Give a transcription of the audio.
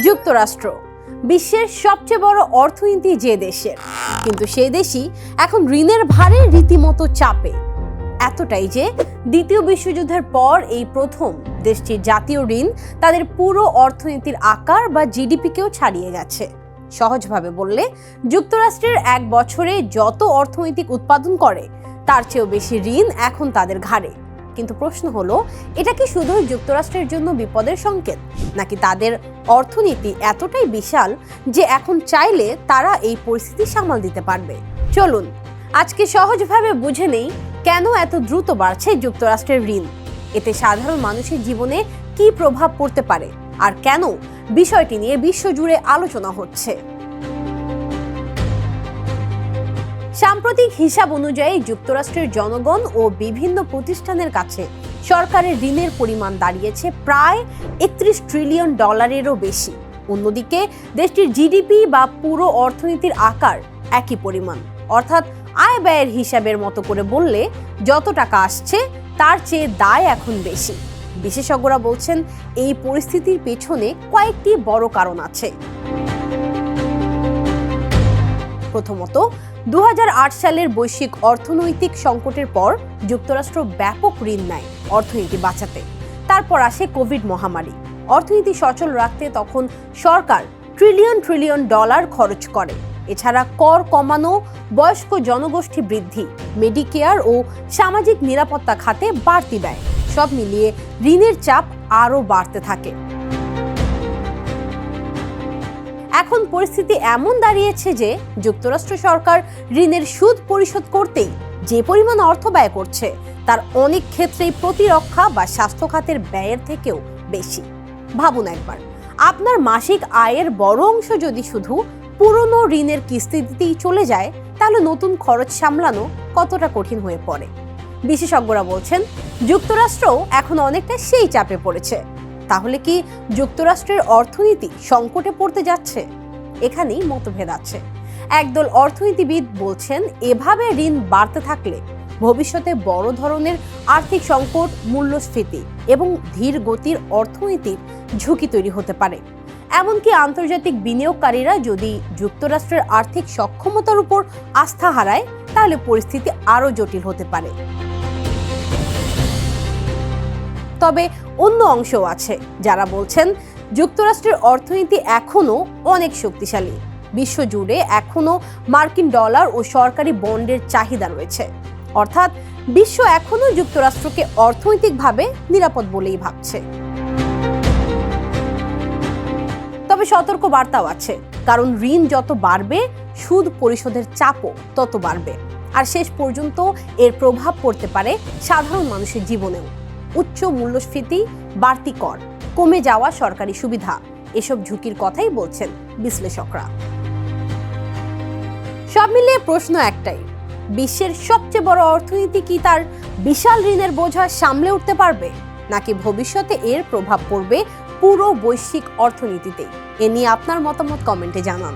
যুক্তরাষ্ট্র বিশ্বের সবচেয়ে বড় অর্থনীতি যে দেশের, কিন্তু সেই দেশই এখন ঋণের ভারে রীতিমতো চাপে। এতটাই যে দ্বিতীয় বিশ্বযুদ্ধের পর এই প্রথম দেশটির জাতীয় ঋণ তাদের পুরো অর্থনীতির আকার বা জিডিপিকেও ছাড়িয়ে গেছে। সহজভাবে বললে, যুক্তরাষ্ট্রের এক বছরে যত অর্থনৈতিক উৎপাদন করে তার চেয়েও বেশি ঋণ এখন তাদের ঘাড়ে। কিন্তু প্রশ্ন হলো, এটা কি শুধু যুক্তরাষ্ট্রের জন্য বিপদের সংকেত, নাকি তাদের অর্থনীতি এতটাই বিশাল যে এখন চাইলে তারা এই পরিস্থিতি সামাল দিতে পারবে? চলুন আজকে সহজভাবে বুঝে নেই কেন এত দ্রুত বাড়ছে যুক্তরাষ্ট্রের ঋণ, এতে সাধারণ মানুষের জীবনে কি প্রভাব পড়তে পারে, আর কেন বিষয়টি নিয়ে বিশ্বজুড়ে আলোচনা হচ্ছে। সাম্প্রতিক হিসাব অনুযায়ী যুক্তরাষ্ট্রের জনগণ ও বিভিন্ন প্রতিষ্ঠানের কাছে সরকারের ঋণের পরিমাণ দাঁড়িয়েছে প্রায় 31 ট্রিলিয়ন ডলারেরও বেশি। অন্যদিকে দেশটির জিডিপি বা পুরো অর্থনীতির আকার একই পরিমাণ, অর্থাৎ আয় ব্যয়ের হিসাবের মতো করে বললে যত টাকা আসছে তার চেয়ে দায় এখন বেশি। বিশেষজ্ঞরা বলছেন, এই পরিস্থিতির পেছনে কয়েকটি বড় কারণ আছে। প্রথমত, 2008 সালের বৈশ্বিক অর্থনৈতিক সংকটের পর যুক্তরাষ্ট্র ব্যাপক ঋণ নেয় অর্থনীতি বাঁচাতে। তারপর আসে কোভিড মহামারী। অর্থনীতি সচল রাখতে তখন সরকার ট্রিলিয়ন ডলার খরচ করে। এছাড়া কর কমানো, বয়স্ক জনগোষ্ঠী বৃদ্ধি, মেডিকেয়ার ও সামাজিক নিরাপত্তা খাতে বাড়তি ব্যয়, সব মিলিয়ে ঋণের চাপ আরও বাড়তে থাকে। এখন পরিস্থিতি এমন দাঁড়িয়েছে যে যুক্তরাষ্ট্র সরকার ঋণের সুদ পরিশোধ করতেই যে পরিমাণ অর্থ ব্যয় করছে তার অনেক ক্ষেত্রেই প্রতিরক্ষা বা স্বাস্থ্য খাতের ব্যয়ের থেকেও বেশি। ভাবুন একবার, আপনার মাসিক আয়ের বড় অংশ যদি শুধু পুরনো ঋণের কিস্তি দিতেই চলে যায়, তাহলে নতুন খরচ সামলানো কতটা কঠিন হয়ে পড়ে। বিশেষজ্ঞরা বলছেন, যুক্তরাষ্ট্র এখন অনেকটা সেই চাপে পড়েছে। তাহলে কি যুক্তরাষ্ট্রের অর্থনীতি সংকটে পড়তে যাচ্ছে? এখানেই মতভেদ আছে। একদল অর্থনীতিবিদ বলছেন, এভাবে ঋণ বাড়তে থাকলে ভবিষ্যতে বড় ধরনের আর্থিক সংকট, মূল্যস্ফীতি এবং ধীর গতির অর্থনীতির ঝুঁকি তৈরি হতে পারে। এমনকি আন্তর্জাতিক বিনিয়োগকারীরা যদি যুক্তরাষ্ট্রের আর্থিক সক্ষমতার উপর আস্থা হারায়, তাহলে পরিস্থিতি আরও জটিল হতে পারে। তবে অন্য অংশও আছে যারা বলছেন, যুক্তরাষ্ট্রের অর্থনীতি এখনো অনেক শক্তিশালী। বিশ্বজুড়ে এখনো মার্কিন ডলার ও সরকারি বন্ডের চাহিদা রয়েছে, অর্থাৎ বিশ্ব এখনো যুক্তরাষ্ট্রকে অর্থনৈতিকভাবে নিরাপদ বলেই ভাবছে। তবে সতর্ক বার্তাও আছে, কারণ ঋণ যত বাড়বে সুদ পরিশোধের চাপও তত বাড়বে, আর শেষ পর্যন্ত এর প্রভাব পড়তে পারে সাধারণ মানুষের জীবনেও। উচ্চ মূল্যস্ফীতি, বাড়তি কর, কমে যাওয়া সরকারি সুবিধা, এসব ঝুঁকির কথাই বলছেন বিশ্লেষকরা। সব মিলিয়ে প্রশ্ন একটাই, বিশ্বের সবচেয়ে বড় অর্থনীতি কি তার বিশাল ঋণের বোঝা সামলে উঠতে পারবে, নাকি ভবিষ্যতে এর প্রভাব পড়বে পুরো বৈশ্বিক অর্থনীতিতে? এ নিয়ে আপনার মতামত কমেন্টে জানান।